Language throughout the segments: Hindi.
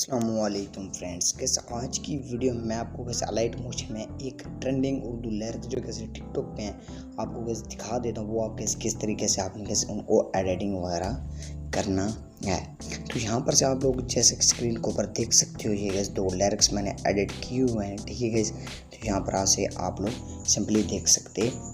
अस्सलामुअलैकुम फ्रेंड्स। कैसे आज की वीडियो में मैं आपको कैसे अलाइट मोशन में एक ट्रेंडिंग उर्दू लिरिक्स जो कैसे टिकटॉक पे हैं आपको कैसे दिखा देता हूँ। वो आप कैसे किस तरीके से आपने कैसे उनको एडिटिंग वगैरह करना है। तो यहाँ पर से आप लोग जैसे स्क्रीन के ऊपर देख सकते हो, ये गैस दो लिरिक्स मैंने एडिट किए हुए हैं, ठीक है गैस। तो यहाँ पर से आप लोग सिंपली देख सकते हो।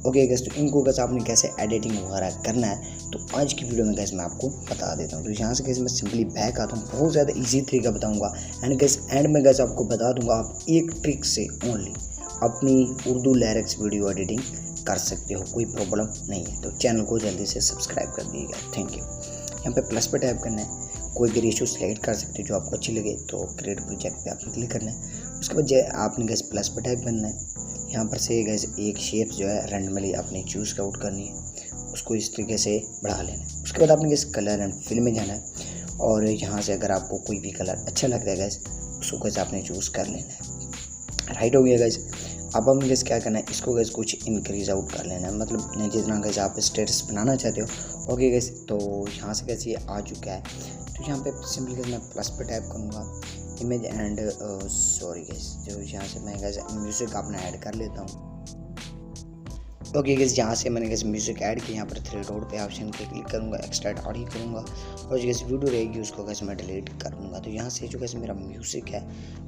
ओके गैस, तो इनको गैस आपने कैसे एडिटिंग वगैरह करना है तो आज की वीडियो में गैस मैं आपको बता देता हूँ। तो यहाँ से गैस मैं सिंपली बैक आता हूँ, बहुत ज़्यादा इजी तरीका बताऊँगा एंड गैस एंड में गैस आपको बता दूँगा आप एक ट्रिक से ओनली अपनी उर्दू लिरिक्स वीडियो एडिटिंग कर सकते हो, कोई प्रॉब्लम नहीं है। तो चैनल को जल्दी से सब्सक्राइब कर दीजिएगा, थैंक यू। यहाँ पे प्लस पे टैप करना है, कोई भी रेशियो सेलेक्ट कर सकते हो जो आपको अच्छी लगे। तो क्रिएट प्रोजेक्ट पे आपने क्लिक करना है। उसके बाद आपने गैस प्लस पे टैप करना है। यहाँ पर से गैस एक शेप जो है रैंडमली अपनी चूज़ आउट करनी है, उसको इस तरीके से बढ़ा लेना है। उसके बाद आपने गैस कलर एंड फिल में जाना है और यहाँ से अगर आपको कोई भी कलर अच्छा लगता है गैस उसको गैस आपने चूज़ कर लेना है। राइट हो गया गैस। अब हम गैस क्या करना है, इसको गैस कुछ इंक्रीज आउट कर लेना है, मतलब जितना गैस आप स्टेटस बनाना चाहते हो। ओके गैस, तो यहाँ से गैस ये आ चुका है। तो यहाँ पे सिंपली गैस मैं प्लस पे टाइप करूँगा इमेज एंड सॉरी गैस, जो यहाँ से मैं गैस म्यूज़िक अपना ऐड कर लेता हूँ। ओके गैस, यहाँ से मैंने गैस म्यूज़िक ऐड किया। यहाँ पर थ्री डॉट पे ऑप्शन पे क्लिक करूँगा, एक्सट्रैक्ट ऑडियो करूँगा और जो गैस वीडियो रहेगी उसको गैस मैं डिलीट कर दूँगा। तो यहाँ से जो गैस मेरा म्यूज़िक है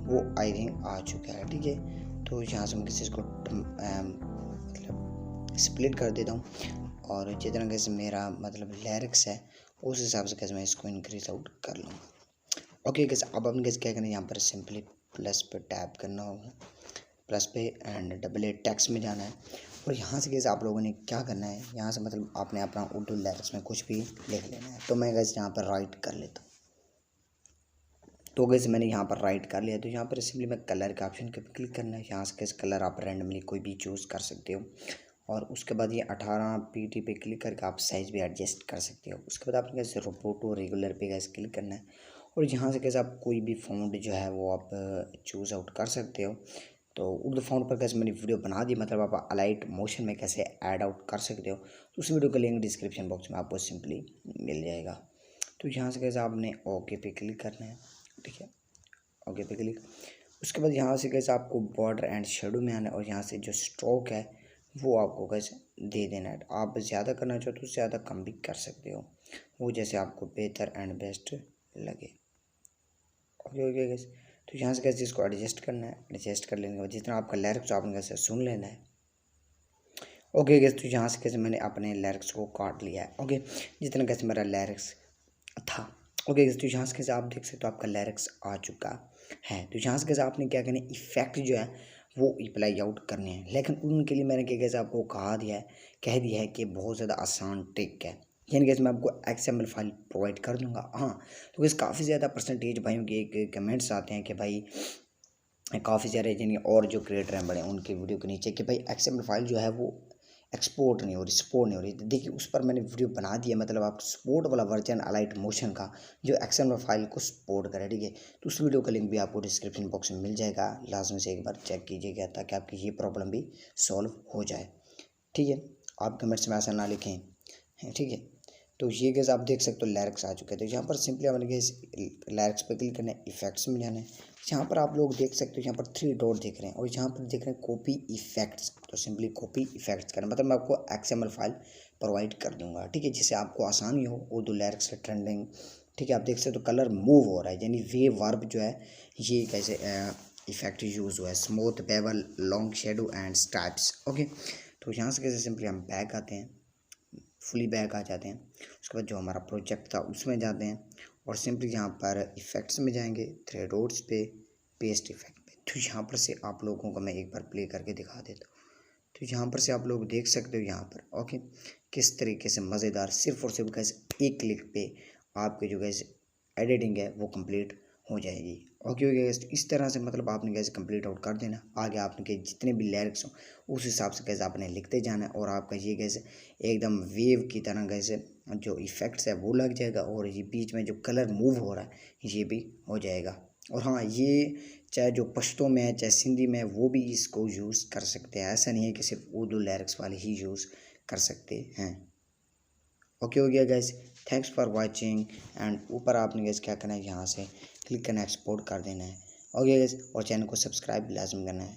वो आई थिंक आ चुका है, ठीक है। तो यहाँ से मैं किसी इसको मतलब स्प्लिट कर देता हूँ और जितना गैस मेरा मतलब लिरिक्स है उस हिसाब से गैस मैं इसको इंक्रीज आउट कर लूँगा। ओके गैस, अब अपन गैस क्या करना है, यहाँ पर सिंपली प्लस पे टैप करना होगा, प्लस पे एंड डबल ए टेक्स्ट में जाना है और यहाँ से गैस आप लोगों ने क्या करना है, यहाँ से मतलब आपने अपना उर्दू लिरिक्स में कुछ भी लिख लेना है। तो मैं गैस यहाँ पर राइट कर लेता हूँ। तो गैस मैंने यहाँ पर राइट कर लिया। तो यहाँ पर सिंपली मैं कलर के ऑप्शन पे क्लिक करना है। यहाँ से गैस कलर आप रैंडमली कोई भी चूज़ कर सकते हो और उसके बाद ये 18 पीटी पे क्लिक करके आप साइज़ भी एडजस्ट कर सकते हो। उसके बाद आपने गैस रोबोटो रेगुलर पे गैस क्लिक करना है और यहाँ से गैस आप कोई भी फ़ॉन्ट जो है वो आप चूज़ आउट कर सकते हो। तो उर्दू फ़ॉन्ट पर कैसे मैंने वीडियो बना दी, मतलब आप अलाइट मोशन में कैसे ऐड आउट कर सकते हो, तो उस वीडियो का लिंक डिस्क्रिप्शन बॉक्स में आपको सिंपली मिल जाएगा। तो यहाँ से कैसे आपने ओके पे क्लिक करना है, ठीक है, ओके पे क्लिक। उसके बाद यहाँ से कैसे आपको बॉर्डर एंड शेडो में आना है और यहाँ से जो स्ट्रोक है वो आपको कैसे दे देना है। आप ज़्यादा करना चाहो तो ज़्यादा कम भी कर सकते हो, वो जैसे आपको बेहतर एंड बेस्ट लगे। ओके ओके गैस, तो यहाँ से कैसे इसको एडजस्ट करना है, एडजस्ट कर लेने के बाद जितना आपका लिरिक्स आपने कैसे सुन लेना है। ओके गैस, तो यहाँ से कैसे मैंने अपने लिरिक्स को काट लिया है। ओके, जितना कैसे मेरा लिरिक्स था। ओके गैस, तो यहाँ से कैसे आप देख सकते हो आपका लिरिक्स आ चुका है। तो यहाँ से कैसे आपने क्या करना है, इफेक्ट जो है वो अप्लाई आउट करने हैं, लेकिन उनके लिए मैंने क्या कैसे आपको कह दिया है कि बहुत ज़्यादा आसान ट्रिक है। यानी कि मैं आपको XML फाइल प्रोवाइड कर दूंगा। हाँ, तो गैस काफ़ी ज़्यादा परसेंटेज भाइयों के एक कमेंट्स आते हैं कि भाई काफ़ी सारे जिन और जो क्रिएटर हैं बड़े उनके वीडियो के नीचे कि भाई XML फाइल जो है वो एक्सपोर्ट नहीं हो रही, सपोर्ट नहीं हो रही। देखिए उस पर मैंने वीडियो बना दी है, मतलब आप सपोर्ट वाला वर्जन अलाइट मोशन का जो XML फाइल को सपोर्ट करे, ठीक है। तो उस वीडियो का लिंक भी आपको डिस्क्रिप्शन बॉक्स में मिल जाएगा, लाजमी से एक बार चेक कीजिएगा ताकि आपकी ये प्रॉब्लम भी सॉल्व हो जाए, ठीक है। आप कमेंट्स में ऐसा ना लिखें, ठीक है। तो ये गैस आप देख सकते हो लिरिक्स आ चुके हैं। तो यहाँ पर सिंपली आपने गैस लिरिक्स पे क्लिक करना है, इफेक्ट्स में जाना है। यहाँ पर आप लोग देख सकते हो यहाँ पर थ्री डॉट दिख रहे हैं और यहाँ पर दिख रहे हैं कॉपी इफेक्ट्स। तो सिंपली कॉपी इफेक्ट्स करना, मतलब मैं आपको XML फाइल प्रोवाइड कर दूंगा, ठीक है, जिससे आपको आसानी हो उर्दू लिरिक्स से ट्रेंडिंग, ठीक है। आप देख सकते हो कलर मूव हो रहा है, यानी वे वर्ब जो है ये कैसे इफेक्ट यूज़ हुआ है, smooth bevel long shadow and stripes. Okay, तो यहाँ से कैसे सिंपली हम बैक आते हैं, फुली बैक आ जाते हैं। उसके बाद जो हमारा प्रोजेक्ट था उसमें जाते हैं और सिंपली यहाँ पर इफ़ेक्ट्स में जाएंगे, थ्री डॉट्स पे, पेस्ट इफेक्ट पे। तो यहाँ पर से आप लोगों को मैं एक बार प्ले करके दिखा देता हूँ। तो यहाँ पर से आप लोग देख सकते हो यहाँ पर ओके किस तरीके से मज़ेदार सिर्फ और सिर्फ गैस एक क्लिक पे आपके जो गैस एडिटिंग है वो कंप्लीट हो जाएगी। ओके ओके गैस, इस तरह से मतलब आपने गैस कंप्लीट आउट कर देना। आगे आपने के जितने भी लिरिक्स हो उस हिसाब से गैस आपने लिखते जाना है और आपका ये गैस एकदम वेव की तरह गैस जो इफ़ेक्ट्स है वो लग जाएगा और ये बीच में जो कलर मूव हो रहा है ये भी हो जाएगा। और हाँ, ये चाहे जो पश्तो में है चाहे सिंधी में है वो भी इसको यूज़ कर सकते हैं, ऐसा नहीं है कि सिर्फ उर्दू लिरिक्स वाले ही यूज़ कर सकते हैं। ओके हो गया gas, thanks for watching. And ऊपर आपने गैस क्या करना है, यहाँ से क्लिक करना है, एक्सपोर्ट कर देना है। ओके गाइस, और चैनल को सब्सक्राइब लाजमी करना है।